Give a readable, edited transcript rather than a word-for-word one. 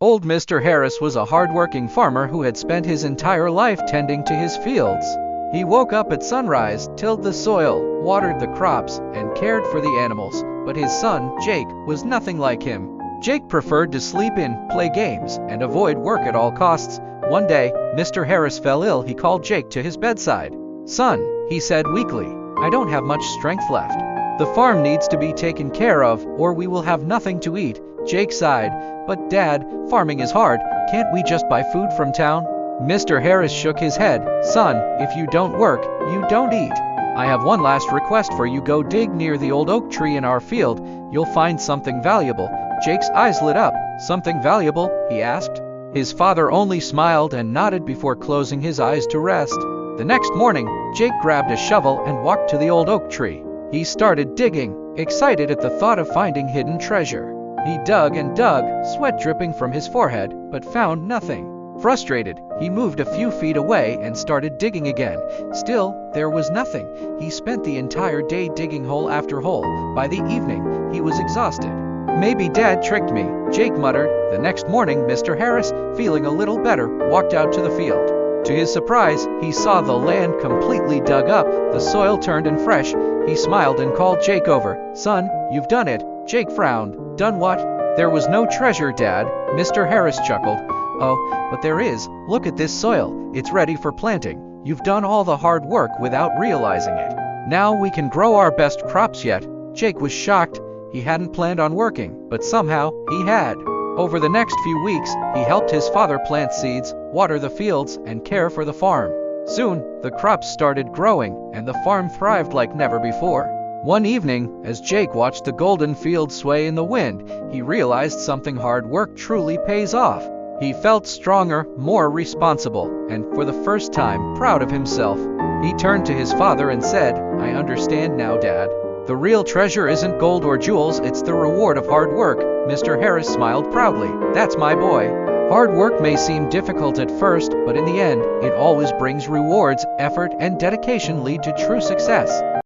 Old Mr. Harris was a hard-working farmer who had spent his entire life tending to his fields. He woke up at sunrise, tilled the soil, watered the crops, and cared for the animals, but his son, Jake, was nothing like him. Jake preferred to sleep in, play games, and avoid work at all costs. One day, Mr. Harris fell ill. He called Jake to his bedside. "Son," he said weakly, "I don't have much strength left. The farm needs to be taken care of, or we will have nothing to eat." Jake sighed. "But Dad, farming is hard. Can't we just buy food from town?" Mr. Harris shook his head. "Son, if you don't work, you don't eat. I have one last request for you. Go dig near the old oak tree in our field. You'll find something valuable." Jake's eyes lit up. "Something valuable?" he asked. His father only smiled and nodded before closing his eyes to rest. The next morning, Jake grabbed a shovel and walked to the old oak tree. He started digging, excited at the thought of finding hidden treasure. He dug and dug, sweat dripping from his forehead, but found nothing. Frustrated, he moved a few feet away and started digging again. Still, there was nothing. He spent the entire day digging hole after hole. By the evening, he was exhausted. "Maybe Dad tricked me," Jake muttered. The next morning, Mr. Harris, feeling a little better, walked out to the field. To his surprise, he saw the land completely dug up, the soil turned and fresh. He smiled and called Jake over. "Son, you've done it." Jake frowned. "Done what?" "There was no treasure, Dad." Mr. Harris chuckled. "Oh, but there is. Look at this soil. It's ready for planting. You've done all the hard work without realizing it. Now we can grow our best crops yet." Jake was shocked. He hadn't planned on working, but somehow he had. Over the next few weeks, he helped his father plant seeds, water the fields, and care for the farm. Soon, the crops started growing, and the farm thrived like never before. One evening, as Jake watched the golden fields sway in the wind, he realized something: hard work truly pays off. He felt stronger, more responsible, and for the first time, proud of himself. He turned to his father and said, "I understand now, Dad. The real treasure isn't gold or jewels, it's the reward of hard work." Mr. Harris smiled proudly. "That's my boy. Hard work may seem difficult at first, but in the end, it always brings rewards. Effort and dedication lead to true success."